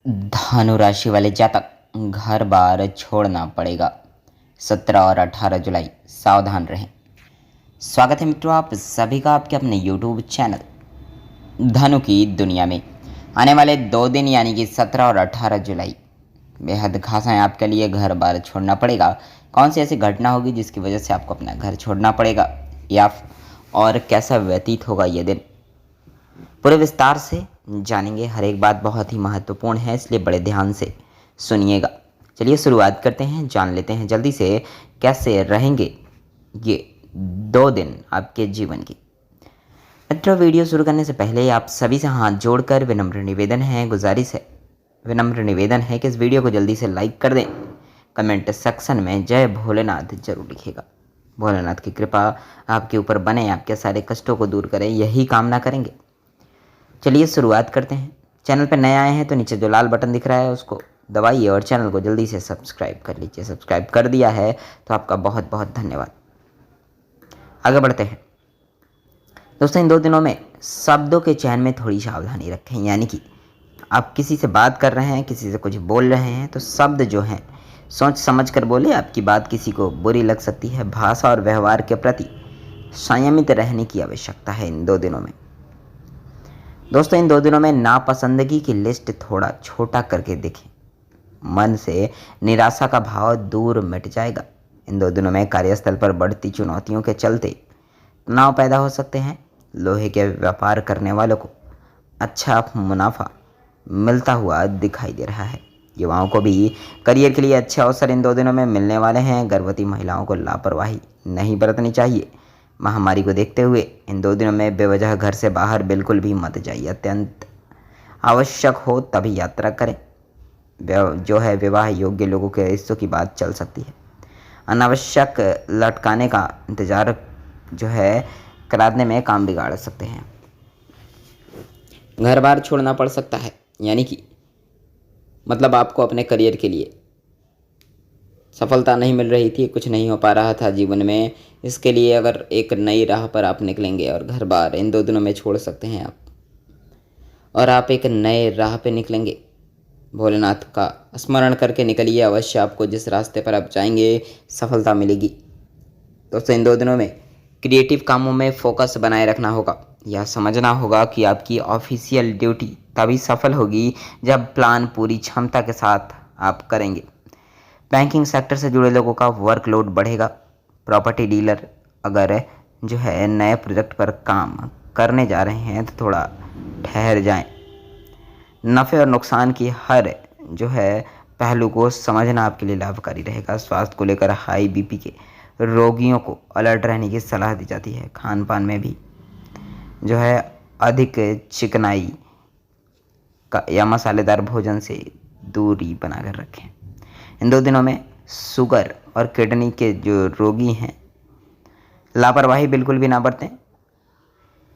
धनु राशि वाले जातक घर बार छोड़ना पड़ेगा। 17 और 18 जुलाई सावधान रहें। स्वागत है मित्रों आप सभी का आपके अपने YouTube चैनल धनु की दुनिया में। आने वाले 2 दिन यानी कि 17 और 18 जुलाई बेहद खास हैं आपके लिए। घर बार छोड़ना पड़ेगा। कौन सी ऐसी घटना होगी जिसकी वजह से आपको अपना घर छोड़ना पड़ेगा या और कैसा व्यतीत होगा ये दिन, पूरे विस्तार से जानेंगे। हर एक बात बहुत ही महत्वपूर्ण है, इसलिए बड़े ध्यान से सुनिएगा। चलिए शुरुआत करते हैं, जान लेते हैं जल्दी से कैसे रहेंगे ये 2 दिन आपके जीवन की। मित्रों, वीडियो शुरू करने से पहले आप सभी से हाथ जोड़कर विनम्र निवेदन है कि इस वीडियो को जल्दी से लाइक कर दें। कमेंट सेक्शन में जय भोलेनाथ जरूर लिखिएगा। भोलेनाथ की कृपा आपके ऊपर बने, आपके सारे कष्टों को दूर करें, यही कामना करेंगे। चलिए शुरुआत करते हैं। चैनल पर नए आए हैं तो नीचे जो लाल बटन दिख रहा है उसको दबाइए और चैनल को जल्दी से सब्सक्राइब कर लीजिए। सब्सक्राइब कर दिया है तो आपका बहुत बहुत धन्यवाद। आगे बढ़ते हैं। दोस्तों, इन 2 दिनों में शब्दों के चयन में थोड़ी सावधानी रखें। यानी कि आप किसी से बात कर रहे हैं, किसी से कुछ बोल रहे हैं तो शब्द जो हैं सोच समझ कर बोले। आपकी बात किसी को बुरी लग सकती है। भाषा और व्यवहार के प्रति संयमित रहने की आवश्यकता है इन 2 दिनों में। दोस्तों, इन 2 दिनों में नापसंदगी की लिस्ट थोड़ा छोटा करके देखें। मन से निराशा का भाव दूर मिट जाएगा। इन 2 दिनों में कार्यस्थल पर बढ़ती चुनौतियों के चलते तनाव पैदा हो सकते हैं। लोहे के व्यापार करने वालों को अच्छा मुनाफा मिलता हुआ दिखाई दे रहा है। युवाओं को भी करियर के लिए अच्छे अवसर इन 2 दिनों में मिलने वाले हैं। गर्भवती महिलाओं को लापरवाही नहीं बरतनी चाहिए। महामारी को देखते हुए इन 2 दिनों में बेवजह घर से बाहर बिल्कुल भी मत जाइए। अत्यंत आवश्यक हो तभी यात्रा करें। जो है विवाह योग्य लोगों के रिश्तों की बात चल सकती है। अनावश्यक लटकाने का इंतजार जो है कराने में काम बिगाड़ सकते हैं। घर बार छोड़ना पड़ सकता है, यानी कि मतलब आपको अपने करियर के लिए सफलता नहीं मिल रही थी, कुछ नहीं हो पा रहा था जीवन में। इसके लिए अगर एक नई राह पर आप निकलेंगे और घर बार इन 2 दिनों में छोड़ सकते हैं आप, और आप एक नए राह पे निकलेंगे। भोलेनाथ का स्मरण करके निकलिए, अवश्य आपको जिस रास्ते पर आप जाएंगे सफलता मिलेगी। दोस्तों, इन 2 दिनों में क्रिएटिव कामों में फोकस बनाए रखना होगा। यह समझना होगा कि आपकी ऑफिशियल ड्यूटी तभी सफल होगी जब प्लान पूरी क्षमता के साथ आप करेंगे। बैंकिंग सेक्टर से जुड़े लोगों का वर्कलोड बढ़ेगा। प्रॉपर्टी डीलर अगर जो है नए प्रोजेक्ट पर काम करने जा रहे हैं तो थोड़ा ठहर जाएं। नफ़े और नुकसान की हर जो है पहलू को समझना आपके लिए लाभकारी रहेगा। स्वास्थ्य को लेकर हाई बीपी के रोगियों को अलर्ट रहने की सलाह दी जाती है। खान पान में भी जो है अधिक चिकनाई का या मसालेदार भोजन से दूरी बनाकर रखें। इन 2 दिनों में शुगर और किडनी के जो रोगी हैं लापरवाही बिल्कुल भी ना बरतें।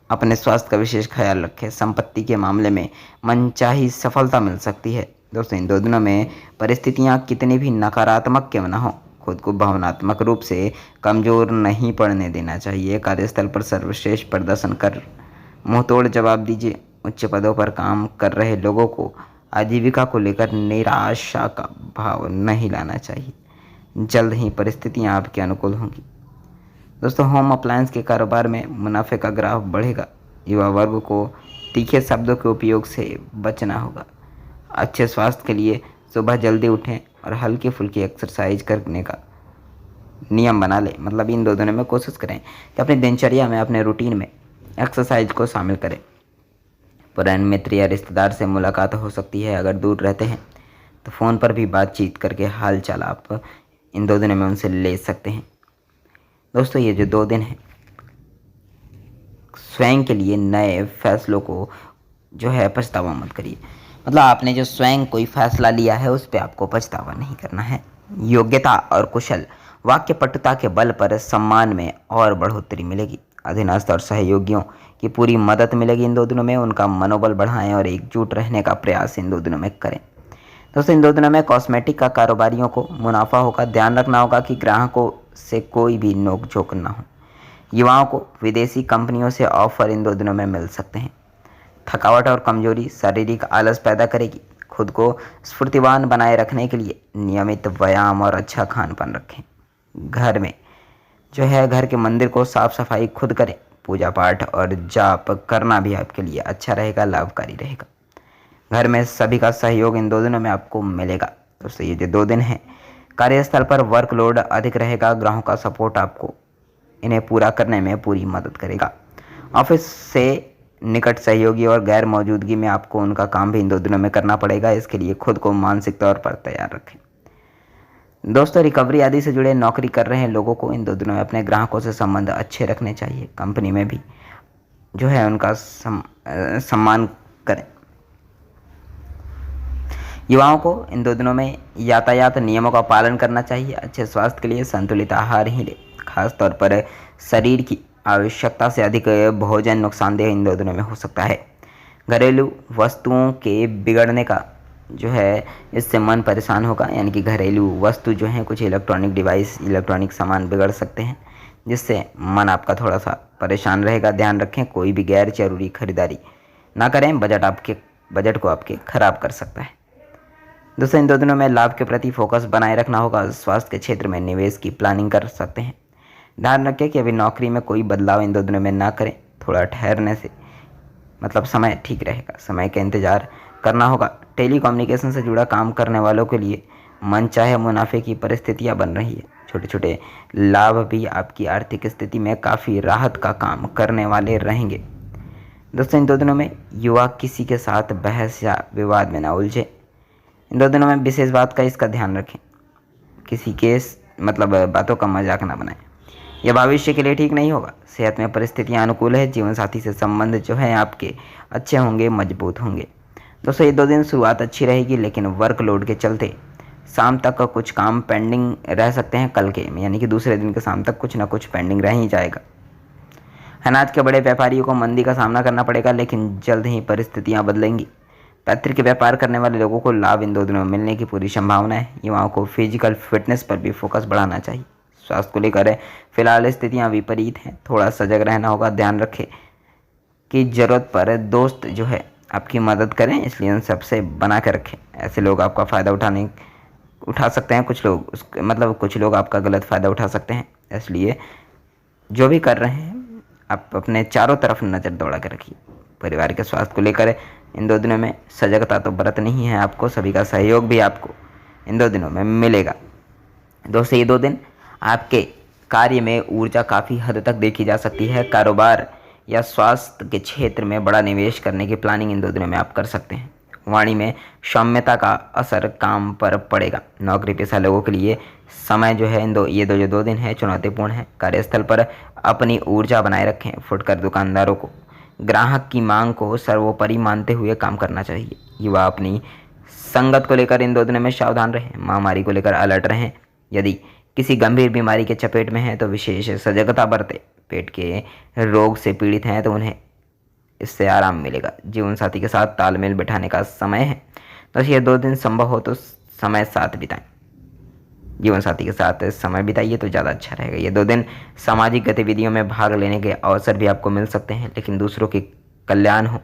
अपने स्वास्थ्य का विशेष ख्याल रखें। संपत्ति के मामले में मनचाही सफलता मिल सकती है। दोस्तों, इन 2 दिनों में परिस्थितियां कितनी भी नकारात्मक क्यों ना हो, खुद को भावनात्मक रूप से कमज़ोर नहीं पड़ने देना चाहिए। कार्यस्थल पर सर्वश्रेष्ठ प्रदर्शन कर मुंहतोड़ जवाब दीजिए। उच्च पदों पर काम कर रहे लोगों को आजीविका को लेकर निराशा का भाव नहीं लाना चाहिए। जल्द ही परिस्थितियां आपके अनुकूल होंगी। दोस्तों, होम अप्लायंस के कारोबार में मुनाफे का ग्राफ बढ़ेगा। युवा वर्ग को तीखे शब्दों के उपयोग से बचना होगा। अच्छे स्वास्थ्य के लिए सुबह जल्दी उठें और हल्की फुल्की एक्सरसाइज करने का नियम बना लें। मतलब इन 2 दिनों में कोशिश करें कि अपनी दिनचर्या में, अपने रूटीन में एक्सरसाइज को शामिल करें। पुराने मित्र या रिश्तेदार से मुलाकात हो सकती है। अगर दूर रहते हैं तो फ़ोन पर भी बातचीत करके हाल चाल आप इन 2 दिनों में उनसे ले सकते हैं। दोस्तों, ये जो 2 दिन हैं स्वयं के लिए नए फैसलों को जो है पछतावा मत करिए। मतलब आपने जो स्वयं कोई फैसला लिया है उस पर आपको पछतावा नहीं करना है। योग्यता और कुशल वाक्य पटुता के बल पर सम्मान में और बढ़ोतरी मिलेगी। अधीनस्थ और सहयोगियों की पूरी मदद मिलेगी इन 2 दिनों में। उनका मनोबल बढ़ाएं और एकजुट रहने का प्रयास इन 2 दिनों में करें। दोस्तों, इन 2 दिनों में कॉस्मेटिक का कारोबारियों को मुनाफा होगा। ध्यान रखना होगा कि ग्राहकों से कोई भी नोकझोंक न हो। युवाओं को विदेशी कंपनियों से ऑफर इन 2 दिनों में मिल सकते हैं। थकावट और कमजोरी शारीरिक आलस पैदा करेगी। खुद को स्फूर्तिवान बनाए रखने के लिए नियमित व्यायाम और अच्छा खान पान रखें। घर में जो है घर के मंदिर को साफ सफाई खुद करें। पूजा पाठ और जाप करना भी आपके लिए अच्छा रहेगा, लाभकारी रहेगा। घर में सभी का सहयोग इन 2 दिनों में आपको मिलेगा। दोस्तों ये जो 2 दिन हैं, कार्यस्थल पर वर्कलोड अधिक रहेगा। ग्राहकों का सपोर्ट आपको इन्हें पूरा करने में पूरी मदद करेगा। ऑफिस से निकट सहयोगी और गैर मौजूदगी में आपको उनका काम भी इन 2 दिनों में करना पड़ेगा। इसके लिए खुद को मानसिक तौर पर तैयार रखें। दोस्तों रिकवरी आदि से जुड़े नौकरी कर रहे हैं लोगों को इन 2 दिनों में अपने ग्राहकों से संबंध अच्छे रखने चाहिए। कंपनी में भी जो है उनका सम्मान करें। युवाओं को इन 2 दिनों में यातायात नियमों का पालन करना चाहिए। अच्छे स्वास्थ्य के लिए संतुलित आहार ही लें। खासतौर पर शरीर की आवश्यकता से अधिक भोजन नुकसानदेह इन 2 दिनों में हो सकता है। घरेलू वस्तुओं के बिगड़ने का जो है इससे मन परेशान होगा, यानी कि घरेलू वस्तु जो है कुछ इलेक्ट्रॉनिक डिवाइस, इलेक्ट्रॉनिक सामान बिगड़ सकते हैं, जिससे मन आपका थोड़ा सा परेशान रहेगा। ध्यान रखें कोई भी गैर जरूरी खरीदारी ना करें, बजट को आपके खराब कर सकता है। दोस्तों इन 2 दिनों में लाभ के प्रति फोकस बनाए रखना होगा। स्वास्थ्य के क्षेत्र में निवेश की प्लानिंग कर सकते हैं। ध्यान रखें कि अभी नौकरी में कोई बदलाव इन 2 दिनों में ना करें। थोड़ा ठहरने से समय ठीक रहेगा, समय का इंतजार करना होगा। टेलीकम्युनिकेशन से जुड़ा काम करने वालों के लिए मनचाहे मुनाफे की परिस्थितियां बन रही है। छोटे छोटे लाभ भी आपकी आर्थिक स्थिति में काफ़ी राहत का काम करने वाले रहेंगे। दोस्तों इन 2 दिनों में युवा किसी के साथ बहस या विवाद में ना उलझे। इन 2 दिनों में विशेष बात का इसका ध्यान रखें। किसी के बातों का मजाक ना बनाएं, यह भविष्य के लिए ठीक नहीं होगा। सेहत में परिस्थितियां अनुकूल है। जीवन साथी से संबंध जो है आपके अच्छे होंगे, मजबूत होंगे। दोस्तों ये 2 दिन शुरुआत अच्छी रहेगी, लेकिन वर्कलोड के चलते शाम तक का कुछ काम पेंडिंग रह सकते हैं। कल के यानी कि दूसरे दिन के शाम तक कुछ ना कुछ पेंडिंग रह ही जाएगा। अनाज के बड़े व्यापारियों को मंदी का सामना करना पड़ेगा, लेकिन जल्द ही परिस्थितियां बदलेंगी। पैतृक व्यापार करने वाले लोगों को लाभ इन 2 दिनों में मिलने की पूरी संभावना है। युवाओं को फिजिकल फिटनेस पर भी फोकस बढ़ाना चाहिए। स्वास्थ्य को लेकर फिलहाल स्थितियां विपरीत हैं, थोड़ा सजग रहना होगा। ध्यान रखें कि जरूरत पर दोस्त जो है आपकी मदद करें, इसलिए उन सबसे बना कर रखें। ऐसे लोग आपका फ़ायदा उठा सकते हैं। कुछ लोग आपका गलत फ़ायदा उठा सकते हैं। इसलिए जो भी कर रहे हैं आप अपने चारों तरफ नज़र दौड़ा कर रखिए। परिवार के स्वास्थ्य को लेकर इन 2 दिनों में सजगता तो बरतनी ही है आपको। सभी का सहयोग भी आपको इन 2 दिनों में मिलेगा। दोस्तों ये 2 दिन आपके कार्य में ऊर्जा काफ़ी हद तक देखी जा सकती है। कारोबार या स्वास्थ्य के क्षेत्र में बड़ा निवेश करने की प्लानिंग इन 2 दिनों में आप कर सकते हैं। वाणी में सौम्यता का असर काम पर पड़ेगा। नौकरी पेशा लोगों के लिए समय जो है ये दो 2 दिन है चुनौतीपूर्ण है। कार्यस्थल पर अपनी ऊर्जा बनाए रखें। फुटकर दुकानदारों को ग्राहक की मांग को सर्वोपरि मानते हुए काम करना चाहिए। युवा अपनी संगत को लेकर इन 2 दिनों में सावधान रहें। महामारी को लेकर अलर्ट रहें। यदि किसी गंभीर बीमारी के चपेट में है तो विशेष सजगता बरतें। पेट के रोग से पीड़ित हैं तो उन्हें इससे आराम मिलेगा। जीवन साथी के साथ तालमेल बिठाने का समय है, तो ये 2 दिन संभव हो तो समय साथ बिताएं। जीवन साथी के साथ समय बिताइए तो ज़्यादा अच्छा रहेगा। ये 2 दिन सामाजिक गतिविधियों में भाग लेने के अवसर भी आपको मिल सकते हैं, लेकिन दूसरों के कल्याण हो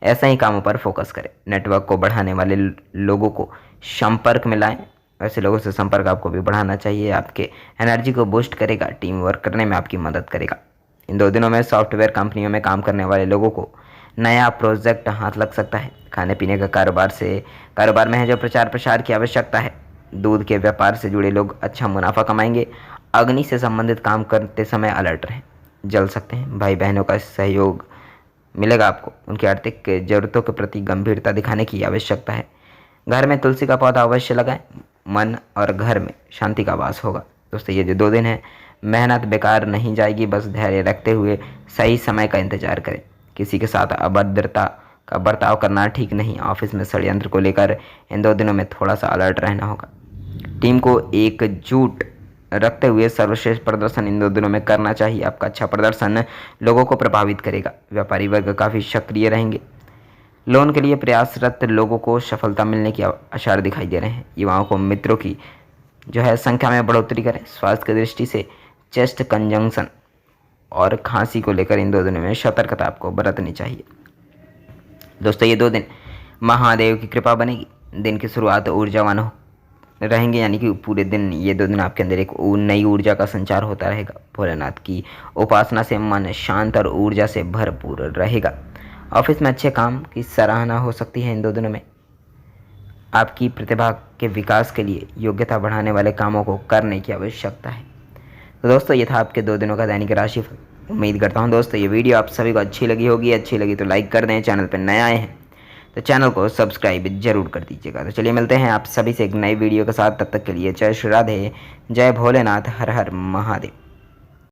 ऐसे ही कामों पर फोकस करें। नेटवर्क को बढ़ाने वाले लोगों को संपर्क में लाएं। ऐसे लोगों से संपर्क आपको भी बढ़ाना चाहिए। आपके एनर्जी को बूस्ट करेगा, टीम वर्क करने में आपकी मदद करेगा। इन 2 दिनों में सॉफ्टवेयर कंपनियों में काम करने वाले लोगों को नया प्रोजेक्ट हाथ लग सकता है। खाने पीने का कारोबार में है जो प्रचार प्रसार की आवश्यकता है। दूध के व्यापार से जुड़े लोग अच्छा मुनाफा कमाएंगे। अग्नि से संबंधित काम करते समय अलर्ट रहें, जल सकते हैं। भाई बहनों का सहयोग मिलेगा आपको। उनकी आर्थिक जरूरतों के प्रति गंभीरता दिखाने की आवश्यकता है। घर में तुलसी का पौधा अवश्य लगाएं। मन और घर में शांति का वास होगा। दोस्तों ये जो 2 दिन है मेहनत बेकार नहीं जाएगी। बस धैर्य रखते हुए सही समय का इंतजार करें। किसी के साथ अभद्रता का बर्ताव करना ठीक नहीं। ऑफिस में षड्यंत्र को लेकर इन 2 दिनों में थोड़ा सा अलर्ट रहना होगा। टीम को एकजुट रखते हुए सर्वश्रेष्ठ प्रदर्शन इन 2 दिनों में करना चाहिए। आपका अच्छा प्रदर्शन लोगों को प्रभावित करेगा। व्यापारी वर्ग काफ़ी सक्रिय रहेंगे। लोन के लिए प्रयासरत लोगों को सफलता मिलने की आसार दिखाई दे रहे हैं। युवाओं को मित्रों की जो है संख्या में बढ़ोतरी करें। स्वास्थ्य की दृष्टि से चेस्ट कंजंक्शन और खांसी को लेकर इन 2 दिनों में सतर्कता आपको बरतनी चाहिए। दोस्तों ये 2 दिन महादेव की कृपा बनेगी। दिन की शुरुआत ऊर्जावान रहेंगे, यानी कि पूरे दिन ये 2 दिन आपके अंदर एक नई ऊर्जा का संचार होता रहेगा। भोलेनाथ की उपासना से मन शांत और ऊर्जा से भरपूर रहेगा। ऑफिस में अच्छे काम की सराहना हो सकती है इन 2 दिनों में। आपकी प्रतिभा के विकास के लिए योग्यता बढ़ाने वाले कामों को करने की आवश्यकता है। तो दोस्तों ये था आपके 2 दिनों का दैनिक राशिफल। उम्मीद करता हूँ दोस्तों ये वीडियो आप सभी को अच्छी लगी होगी। अच्छी लगी तो लाइक कर दें, चैनल पर नए आए हैं तो चैनल को सब्सक्राइब जरूर कर दीजिएगा। तो चलिए मिलते हैं आप सभी से एक नई वीडियो के साथ, तब तक के लिए जय श्री राधे, जय भोलेनाथ, हर हर महादेव।